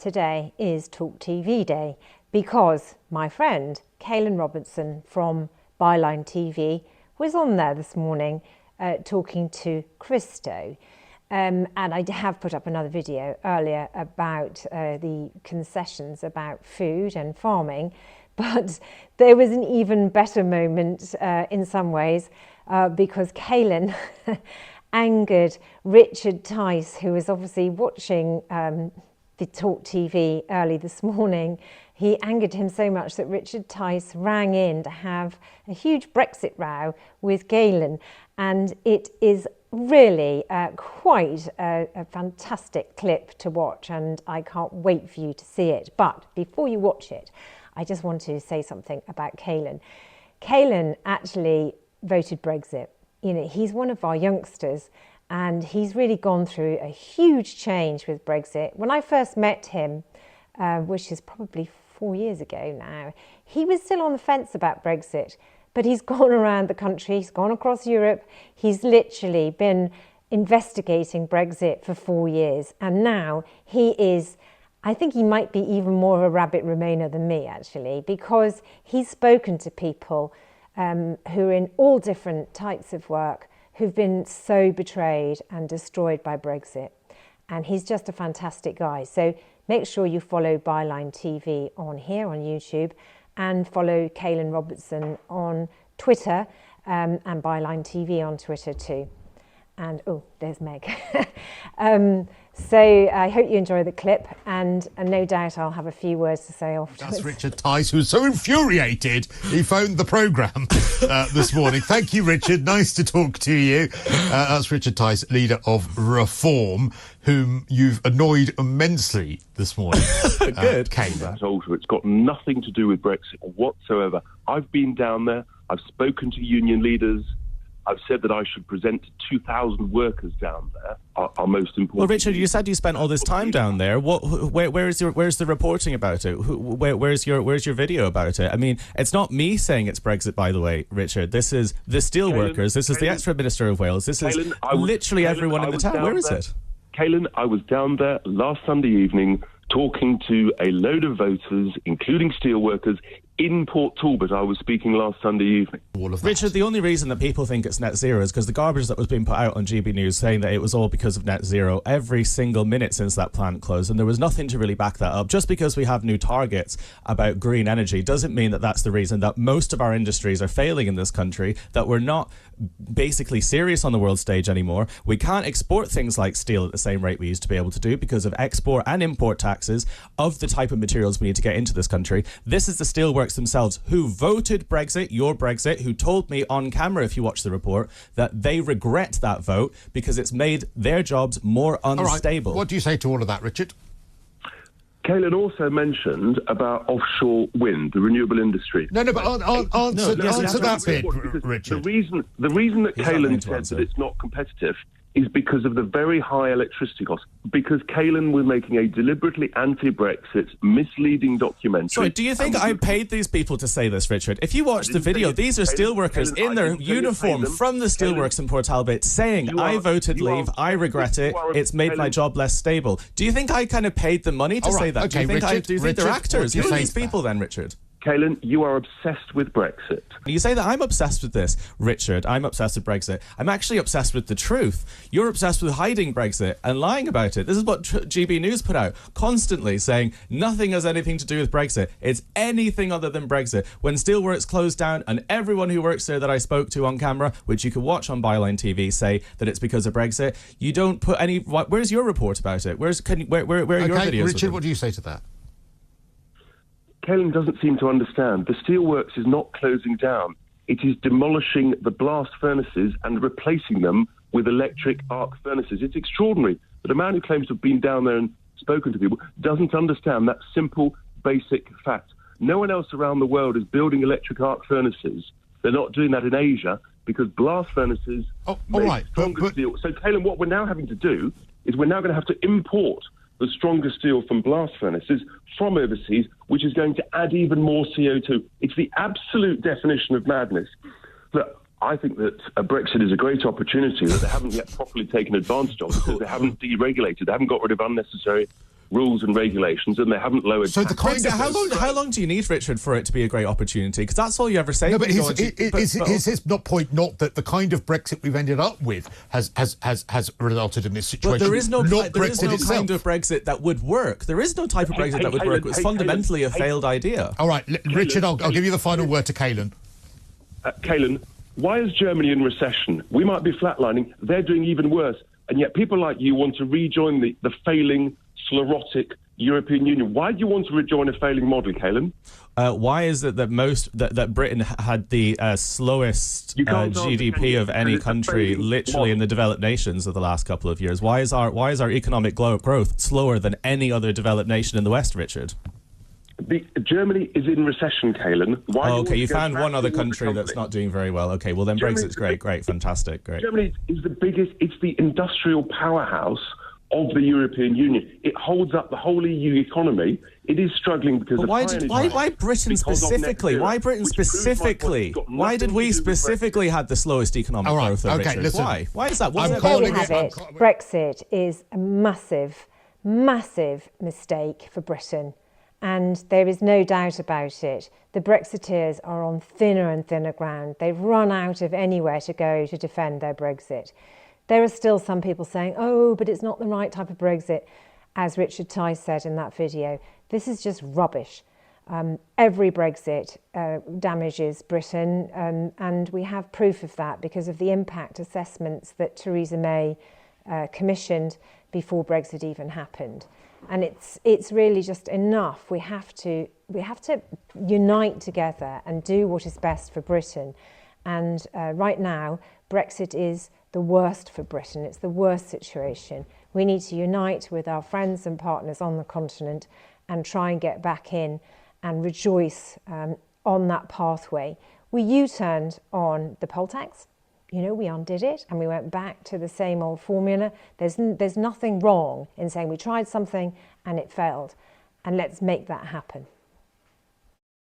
today is TalkTV Day because my friend Caolan Robertson from Byline TV was on there this morning talking to Christo. And I have put up another video earlier about the concessions about food and farming, but there was an even better moment in some ways because Caolan angered Richard Tice, who was obviously watching the Talk TV early this morning. He angered him so much that Richard Tice rang in to have a huge Brexit row with Caolan, and it is really quite a fantastic clip to watch, and I can't wait for you to see it. But before you watch it, I just want to say something about Caolan. Caolan actually voted Brexit. You know, he's one of our youngsters and he's really gone through a huge change with Brexit. When I first met him, which is probably 4 years ago now, he was still on the fence about Brexit, but he's gone around the country, he's gone across Europe, he's literally been investigating Brexit for 4 years, and now he is, I think he might be even more of a rabbit remainer than me actually, because he's spoken to people who are in all different types of work, who've been so betrayed and destroyed by Brexit. And he's just a fantastic guy. So make sure you follow Byline TV on here on YouTube and follow Caolan Robertson on Twitter and Byline TV on Twitter too. And oh, there's Meg. So I hope you enjoy the clip, and no doubt I'll have a few words to say afterwards. That's Richard Tice, who's so infuriated he phoned the programme this morning. Thank you, Richard. Nice to talk to you. That's Richard Tice, leader of Reform, whom you've annoyed immensely this morning. Good. Caolan. It's got nothing to do with Brexit whatsoever. I've been down there. I've spoken to union leaders. I've said that I should present to 2,000 workers down there, our most important. Well, Richard, you said you spent all this time down there. Where's the reporting about it? Where's your video about it? I mean, it's not me saying it's Brexit, by the way, Richard. This is the steelworkers. This is the ex-Prime Minister of Wales. This is literally everyone in the town. Where is it? Caolan, I was down there last Sunday evening talking to a load of voters, including steelworkers, in Port Talbot. I was speaking last Sunday evening. Richard, the only reason that people think it's net zero is because the garbage that was being put out on GB News saying that it was all because of net zero every single minute since that plant closed, and there was nothing to really back that up. Just because we have new targets about green energy doesn't mean that that's the reason that most of our industries are failing in this country, that we're not basically serious on the world stage anymore. We can't export things like steel at the same rate we used to be able to do because of export and import taxes of the type of materials we need to get into this country. This is the steelworkers themselves who voted Brexit, your Brexit, who told me on camera, if you watch the report, that they regret that vote because it's made their jobs more unstable. Right. What do you say to all of that, Richard? Caolan also mentioned about offshore wind, the renewable industry. No, but answer that bit, Richard. The reason that Caolan said that it's not competitive is because of the very high electricity costs. Because Caolan was making a deliberately anti-Brexit, misleading documentary. Sorry, do you think I paid these people to say this, Richard? If you watch the video, these are steelworkers in their uniform from the steelworks in Port Talbot saying, I voted leave, I regret it, it's made my job less stable. Do you think I kind of paid them money to say that? Okay, do you think they're actors? Who are these people then, Richard? Caolan, you are obsessed with Brexit. You say that I'm obsessed with this, Richard. I'm obsessed with Brexit. I'm actually obsessed with the truth. You're obsessed with hiding Brexit and lying about it. This is what GB News put out, constantly saying nothing has anything to do with Brexit. It's anything other than Brexit. When Steelworks closed down and everyone who works there that I spoke to on camera, which you can watch on Byline TV, say that it's because of Brexit, you don't put any... Where's your report about it? Where are your videos? Richard, what do you say to that? Caolan doesn't seem to understand. The steelworks is not closing down. It is demolishing the blast furnaces and replacing them with electric arc furnaces. It's extraordinary that a man who claims to have been down there and spoken to people doesn't understand that simple, basic fact. No one else around the world is building electric arc furnaces. They're not doing that in Asia because blast furnaces make stronger steel. So, Caolan, what we're now having to do is we're now going to have to import the stronger steel from blast furnaces from overseas, which is going to add even more CO2. It's the absolute definition of madness. Look, I think that Brexit is a great opportunity that they haven't yet properly taken advantage of because they haven't deregulated, they haven't got rid of unnecessary rules and regulations, and they haven't lowered So the kind Brexit, of how long do you need, Richard, for it to be a great opportunity? Because that's all you ever say. no, but when you go on is his not point not that the kind of Brexit we've ended up with has resulted in this situation? But there is no Brexit kind of Brexit that would work. There is no type of Brexit that would work. It was fundamentally a failed idea. All right, Richard, I'll give you the final word to Caolan. Caolan, why is Germany in recession? We might be flatlining. They're doing even worse. And yet people like you want to rejoin the failing, sclerotic European Union. Why do you want to rejoin a failing model, Caolan? Why is it that Britain had the slowest GDP of any country, literally in the developed nations, of the last couple of years? Why is our economic growth slower than any other developed nation in the West, Richard? Germany is in recession, Caolan. Okay, you found one other country that's not doing very well. Okay, well then Brexit's great, fantastic, great. Germany is the biggest, it's the industrial powerhouse of the European Union. It holds up the whole EU economy. It is struggling because of why Britain specifically? Why Britain specifically? Why did we specifically have the slowest economic growth? Okay, listen. Why is that? There we have it. Brexit is a massive, massive mistake for Britain. And there is no doubt about it. The Brexiteers are on thinner and thinner ground. They've run out of anywhere to go to defend their Brexit. There are still some people saying, oh, but it's not the right type of Brexit. As Richard Tice said in that video, this is just rubbish. Every Brexit damages Britain, and we have proof of that because of the impact assessments that Theresa May commissioned before Brexit even happened. And it's really just enough. We have to unite together and do what is best for Britain. And right now, Brexit is the worst for Britain. It's the worst situation. We need to unite with our friends and partners on the continent and try and get back in and rejoice on that pathway. We U-turned on the poll tax. You know, we undid it and we went back to the same old formula. There's nothing wrong in saying we tried something and it failed. And let's make that happen.